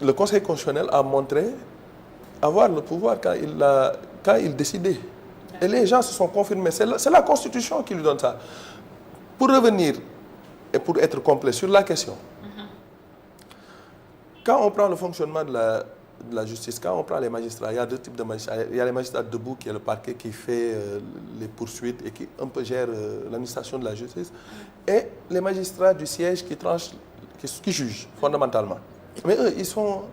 le Conseil constitutionnel a montré avoir le pouvoir quand il décidait. Et les gens se sont confirmés. C'est la Constitution qui lui donne ça. Pour revenir et pour être complet sur la question, quand on prend le fonctionnement de la justice, quand on prend les magistrats, il y a deux types de magistrats. Il y a les magistrats debout, qui est le parquet, qui fait les poursuites et qui un peu gère l'administration de la justice, et les magistrats du siège qui tranchent, qui jugent fondamentalement. Mais eux, ils sont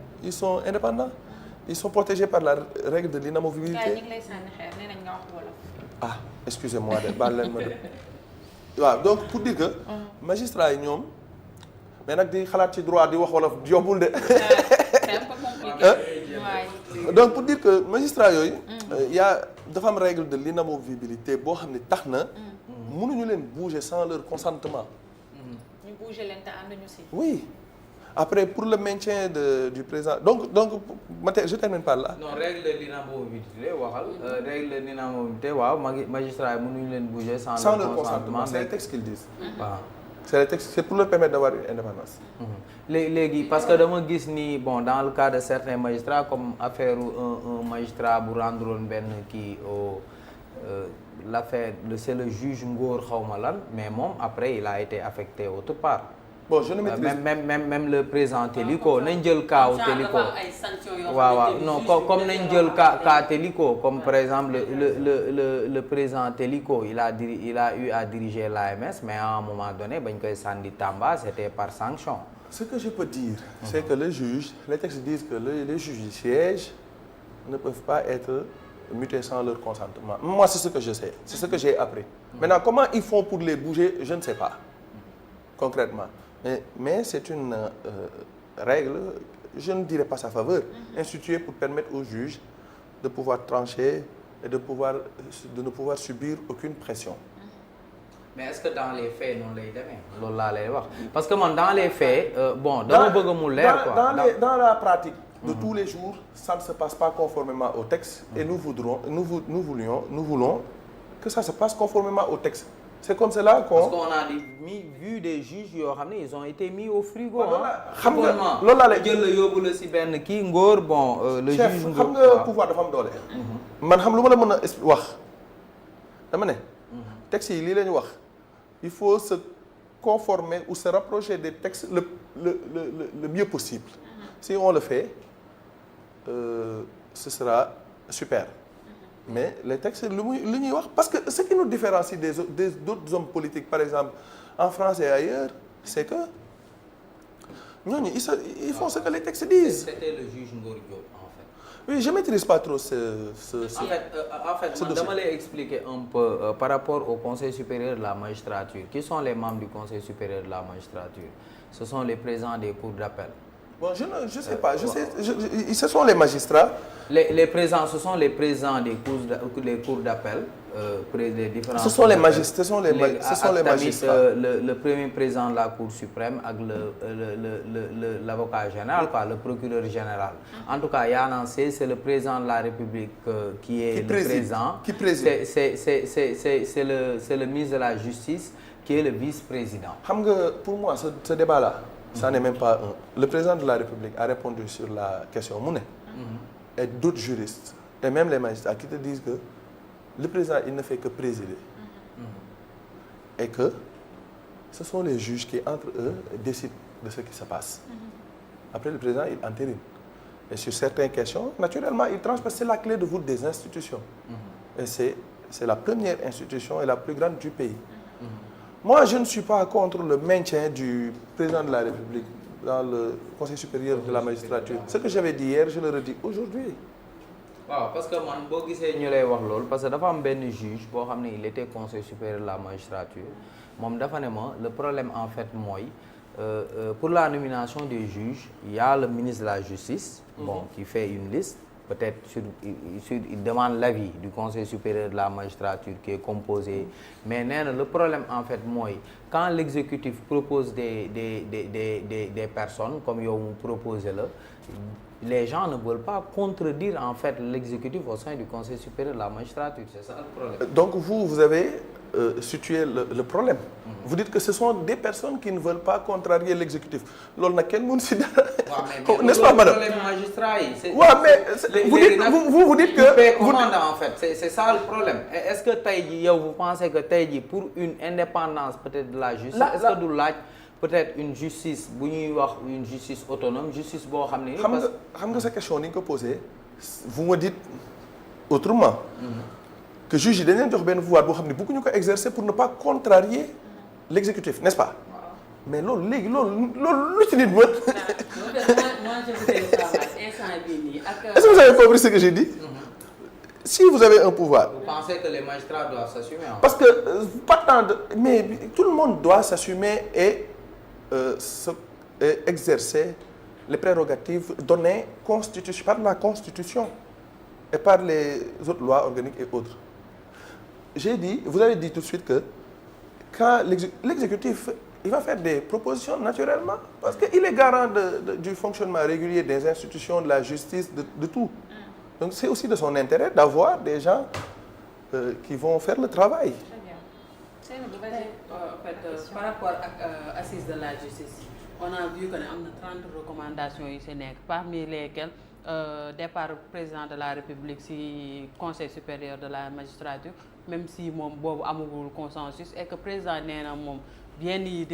indépendants. Ils sont protégés par la règle de l'inamovibilité. Ah, excusez-moi de baal leen ma de. waaw donc pour dire que magistrats yi ñoom mais nag di xalaat ci droit di wax wolof yombul de. donc pour dire que magistrats yooyu. dafa am règle de l'inamovibilité boo xam ne tax na. mënuñu leen bouger sans leur consentement. ñu bouger leen te ànduñu si. oui. Après, pour le maintien du président, donc je termine par là. Non, règle de l'inamovibilité, règle de l'inamovibilité, magistrat mënuñu leen bouger sans leur consentement. C'est les textes qu'ils disent. C'est pour leur permettre d'avoir une indépendance. Léegi parce que dama gis ni bon dans le cas de certains magistrats comme affaire un magistrat bu rendre benn kii au l'affaire c'est le juge Ngor xawma lan mais moom après il a été affecté autre part. Bon, je ne maîtrise même le président Téliko nañ jël cas Téliko waaw non comme nañ jël cas Téliko comme par exemple le président Téliko il a eu à diriger l'AMS mais à un moment donné bañ koy sànni Tamba c'était par sanction. Ce que je peux dire c'est que les textes disent que les juges du siège ne peuvent pas être mutés sans leur consentement. Moi c'est ce que je sais, c'est ce que j'ai appris. Maintenant comment ils font pour les bouger, je ne sais pas concrètement. Mais c'est une règle, je ne dirais pas sa faveur, instituée pour permettre aux juges de pouvoir trancher et de ne pouvoir subir aucune pression. Mais est-ce que dans les faits noonu lay demee loolu laa lay wax parce que man dans les faits bon dama bëgg mu leer quoi. Dans la pratique de tous les jours, ça ne se passe pas conformément au texte et nous voulons que ça se passe conformément au texte. C'est comme cela qu'on. Parce qu'on a vu des juges yoo xam ne ils ont été mis au frigo. xam nga loolu laa lay jël la yóbbu la si benn kii Ngor bon. le juge Ngor xam nga pouvoir dafa am doole. man xam lu ma la mën a wax dama ne. textes yi lii la ñu wax il faut se conformer ou se rapprocher des textes le mieux possible. Si on le fait ce sera super. Mais les textes lu ñuy wax parce que ce qui nous différencie d'autres hommes politiques par exemple en France et ailleurs c'est que ñooñu ils font ce que les textes disent. C'était le juge Ngor Diop en fait. Oui, je maîtrise pas trop ce En fait man dama lay expliquer un peu par rapport au Conseil supérieur de la magistrature. Qui sont les membres du Conseil supérieur de la magistrature? Ce sont les présidents des cours d'appel. Bon, je sais pas, ce sont les magistrats. Les présidents, ce sont les présidents des cours d'appel, des différents. Ce sont les magistrats. Le premier président de la Cour suprême avec l'avocat général, quoi, le procureur général. En tout cas, Yann Ansé, c'est le président de la République qui est le président. Qui préside. C'est le ministre de la Justice qui est le vice-président. Pour moi, ce débat-là. Ça n'est même pas un. Le président de la République a répondu sur la question Mouné et d'autres juristes et même les magistrats qui te disent que le président il ne fait que présider et que ce sont les juges qui entre eux décident de ce qui se passe. Après le président il entérine et sur certaines questions naturellement il tranche parce que c'est la clé de voûte des institutions et c'est la première institution et la plus grande du pays. Moi, je ne suis pas contre le maintien du président de la République dans le Conseil supérieur de la magistrature. Ce que j'avais dit hier, je le redis aujourd'hui. waaw parce que man boo gisee ñu lay wax loolu parce que dafa am benn juge boo xam ne il était Conseil supérieur de la magistrature moom dafa ne ma le problème en fait mooy pour la nomination des juges il y a le ministre de la Justice bon qui fait une liste peut-être il demande l'avis du Conseil supérieur de la magistrature qui est composé mais nee na le problème en fait mooy quand l'exécutif propose des personnes comme yow mu proposé la les gens ne veulent pas contredire en fait l'exécutif au sein du Conseil supérieur de la magistrature c'est ça le problème. Donc vous avez situer le problème. Vous dites que ce sont des personnes qui ne veulent pas contrarier l'exécutif. Loolu nag kenn mënu si dara. N'est-ce pas madame? Les magistrats yi. waaw mais vous dites que en fait c'est ça le problème. Est-ce que tey jii yow vous pensez que tey jii pour une indépendance peut-être de la justice. Est-ce que du laaj peut-être une justice bu ñuy wax une justice autonome justice boo xam ne. xam nga sa question ni nga ko posé vous me dites autrement. que juge yi dañ leen jox benn pouvoir boo xam ne bëgguñu ko exercer pour ne pas contrarier l'exécutif, n'est-ce pas? mais loolu léegi loolu lu ci nit mën. Est-ce que vous avez compris ce que j'ai dit? Si vous avez un pouvoir. Vous pensez que les magistrats doivent s'assumer? Parce que pas tant de mais tout le monde doit s'assumer et exercer les prérogatives données par la Constitution et par les autres lois organiques et autres. Vous avez dit tout de suite que quand l'exécutif, il va faire des propositions naturellement, parce qu'il est garant du fonctionnement régulier des institutions, de la justice, de tout. Donc c'est aussi de son intérêt d'avoir des gens qui vont faire le travail. Très bien. En fait, par rapport à assise de la justice, on a vu qu'il y a 30 recommandations ici, parmi lesquelles départ président de la République si Conseil supérieur de la magistrature, même si moom boobu amagul consensus et que président nee na moom bien yi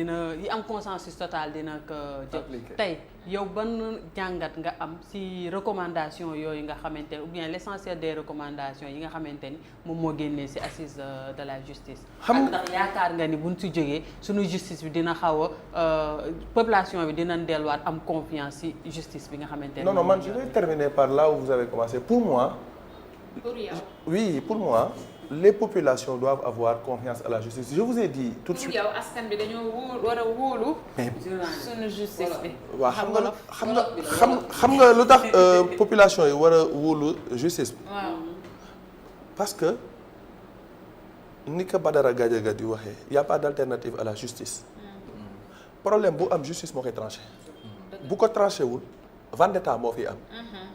am consensus total dina ko jël. Tey yow ban jàngat nga am si recommandation yooyu nga xamante ou bien l'essentiel des recommandations yi nga xamante ni moom moo génnee si assise de la justice. Ndax yaakaar nga ni buñ si jógee suñu justice bi dina xaw a population bi dinañ delluwaat am confiance si justice bi nga xamante ni. Non, man je vais terminer par là où vous avez commencé. Pour moi. Pour yow. Oui, pour moi. Les populations doivent avoir confiance à la justice. Je vous ai dit tout de suite. yow askan bi dañoo war a wóolu. suñu justice bi. waaw xam nga lu tax population yi war a wóolu justice bi. waaw. parce que ni ko Badara Gadiaga di waxee y a pas d'alternative à la justice. problème bu am justice moo koy tranché. bu ko tranché wul vendetta moo fi am.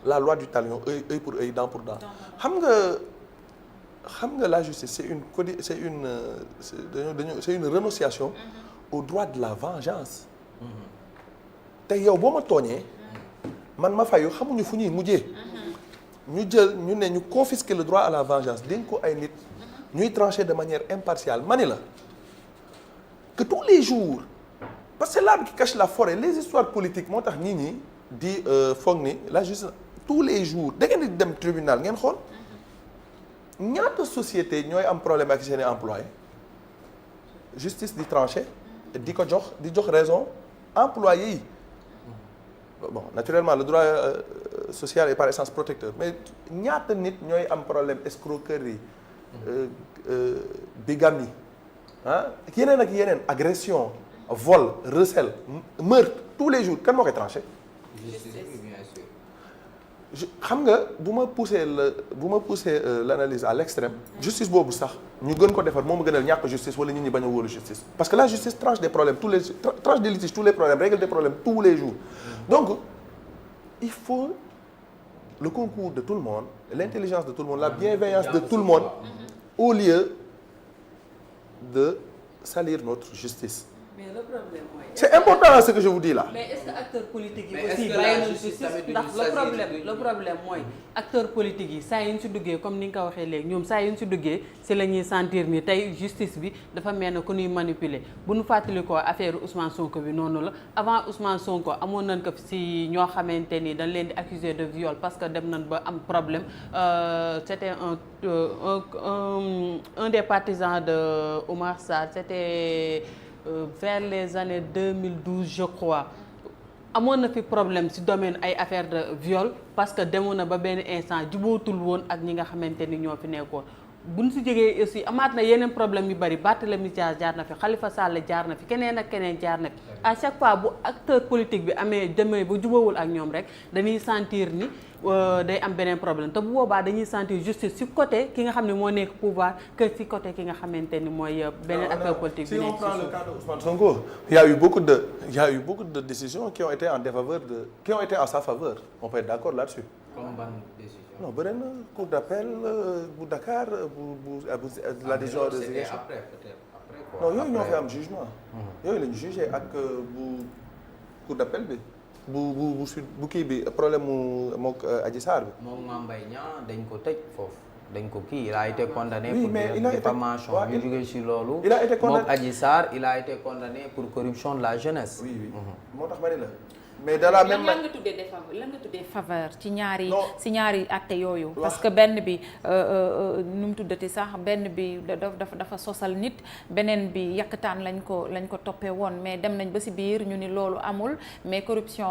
la loi du talion œil pour œil dent pour dent. xam nga la justice c'est une renonciation au droit de la vengeance. te yow boo ma tooñee man ma fayu xamuñu fu ñuy mujjee. ñu ñu confisquer le droit à la vengeance dénk ko ay nit ñuy trancher de manière impartiale ma ni la que tous les jours parce que c'est l'arbre qui cache la forêt les histoires politiques moo tax nit ñi di foog ni la justice tous les jours da ngeen di dem tribunal ngeen xool. ñaata société ñooy am problème ak seeni employé justice di tranché di jox raison employé yi bon naturellement le droit social est par essence protecteur mais ñaata nit ñooy am problème escroquerie bigamie yeneen ak yeneen agression vol recel meurtre tous les jours kan moo koy tranché. xam nga bu ma poussé l'analyse à l'extrême justice boobu sax ñu gën ko defar moo ma gënal ñàkk justice wala nit ñi bañ a wóolu justice parce que la justice tranche des problèmes tranche des litiges tous les problèmes règle des problèmes tous les jours donc il faut le concours de tout le monde l'intelligence de tout le monde la bienveillance de tout le monde au lieu de salir notre justice. Mais le problème mooy. C'est important ce que je vous dis là. Mais est-ce que acteurs politiques yi aussi bàyyi nañu justice ndax le problème mooy acteurs politiques yi saa yu ñu si duggee comme ni nga ko waxee léegi ñoom saa yu ñu si duggee si la ñuy sentir ni tey justice bi dafa mel ne ku ñuy manipuler bu ñu fàttali ko affaire Ousmane Sonko bi noonu la avant Ousmane Sonko amoon nañ ko si ñoo xamante ni dañ leen di accuser de viol parce que dem nañ ba am problème c'était un des partisans de Oumar Sarr c'était vers les années 2012 je crois amoon na fi problème ci domaine ay affaire de viol parce que demoon na ba benn instant jubootul woon ak ñi nga xamante ni ñoo fi nekkoon buñ ci jógee aussi amaat na yeneen problème yu bari Barthélémy Dias jaar na fi Khalifa Sall jaar na fi keneen ak keneen jaar na fi à chaque fois bu acteur politique bi amee demee ba jubawul ak ñoom rek dañuy sentir ni day am beneen problème te bu boobaa dañuy sentir justice ci côté ki nga xam ne moo nekk pouvoir que ci côté ki nga xamante ni mooy beneen acteur politique bi nekk. Si on prend le cas de Ousmane Sonko, il y a eu beaucoup de décisions qui ont été en sa faveur. On peut être d'accord là-dessus. comme ban décision. non bëri na cour d'appel bu Dakar la décision de Ziguinchor. après peut-être après quoi. non yooyu ñoo fi am jugement. yooyu lañu jugé ak bu cour d'appel bi. bu kii bi problème mu mook Adji Sarr bi. moom Mame Mbaye Niang dañ ko tëj foofu. dañ ko kii il a été condamné oui, pour diffamation ñu jógee ci loolu. il a été condamné moom Adji Sarr il a été condamné pour corruption de la jeunesse. oui oui moo tax ma ne la. mais dans la même lan nga tuddee faveur ci ñaari. Non. ci ñaari acte yooyu. Waaw. parce que benn bi nu mu tuddati sax benn bi dafa sosal nit beneen bi yàkkataan lañ ko toppee woon mais dem nañ ba ci biir ñu ni loolu amul mais corruption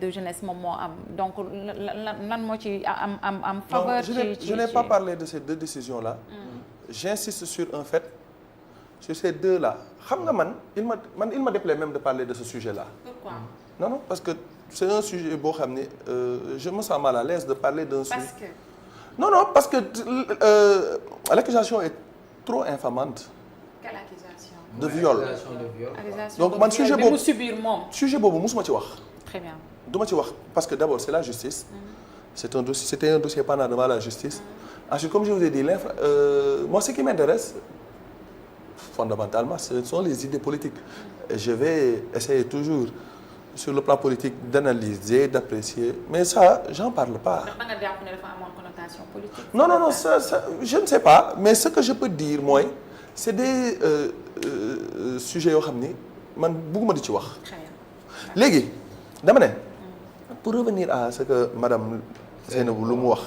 de jeunesse moom moo am donc lan moo ci am faveur. je n'ai pas parlé de ces deux décisions là. J'insiste sur un fait sur ces deux là xam nga man il m'a déplaît même de parler de ce sujet là. Pourquoi? Non parce que c'est un sujet boo xam ne je me sens mal à l'aise de parler d'un sujet. Parce que. Non parce que l'accusation est trop infamante. Quelle accusation? De viol. Accusation de viol. Accusation Donc man de sujet viol, boobu mu subir moom. sujet boobu musuma ci wax. Très bien. duma ci wax parce que d'abord c'est la justice. C'était un dossier pendant devant la justice. Ensuite comme je vous ai dit moi ce qui m'intéresse fondamentalement ce sont les idées politiques. Et je vais essayer toujours sur le plan politique d'analyser, d'apprécier mais ça j'en parle pas. ndax da nga jàpp ne dafa amoon connotation politique. Non ça je ne sais pas mais ce que je peux dire mooy c'est des sujets yoo xam ni man bëgguma di ci wax. Très bien. léegi dama ne pour revenir à ce que madame Seynabou lu mu wax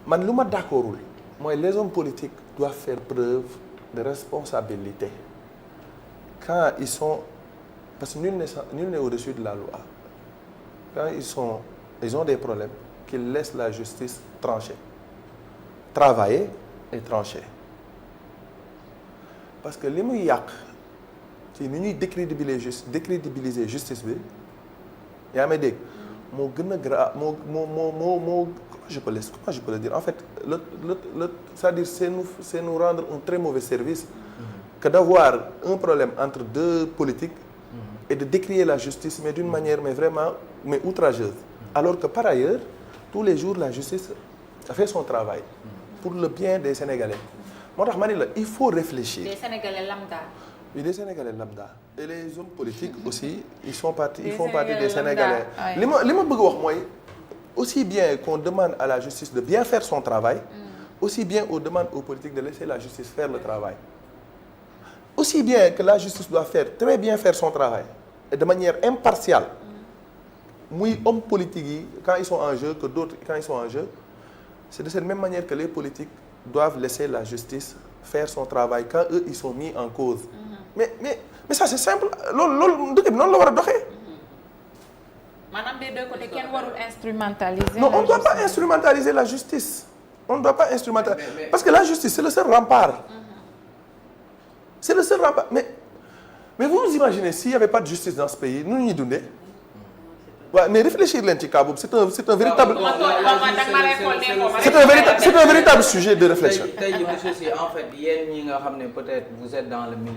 man lu ma d'accordul mooy les hommes politiques doivent faire preuve de responsabilité quand ils sont parce que nul n'est au-dessus de la loi quand ils ont des problèmes qu'ils laissent la justice trancher travailler et trancher parce que li muy yàq ci ni ñuy décrédibiliser justice bi yaa may dégg moo gën a grave moo comment je peux le dire en fait c'est-à-dire c'est nous rendre un très mauvais service que d'avoir un problème entre deux politiques et de décrier la justice mais d'une manière vraiment outrageuse alors que par ailleurs tous les jours la justice a fait son travail pour le bien des Sénégalais moo tax ma ni la il faut réfléchir. Des Sénégalais lambda. Oui, des Sénégalais lambda et les hommes politiques aussi ils font partie des Sénégalais. li ma bëgg wax mooy aussi bien qu'on demande à la justice de bien faire son travail. aussi bien on demande aux politiques de laisser la justice faire le travail. aussi bien que la justice doit très bien faire son travail et de manière impartiale. muy hommes politiques yi quand ils sont en jeu que d'autres quand ils sont en jeu c'est de cette même manière que les politiques doivent laisser la justice faire son travail quand eux ils sont mis en cause. mais ça c'est simple loolu dëkk bi noonu la war a doxee. maanaam des deux côtés kenn warul instrumentaliser. non on ne doit pas instrumentaliser la justice. on ne doit pas instrumentaliser parce que la justice c'est le seul rempart. c'est le seul rempart mais vous vous imaginez s'il y avait pas de justice dans ce pays nu ñuy dundee. waaw mais réfléchir leen ci cas boobu c'est un véritable. c'est un véritable sujet de réflexion. tey monsieur Sy en fait yéen ñi nga xam ne peut-être vous êtes dans le milieu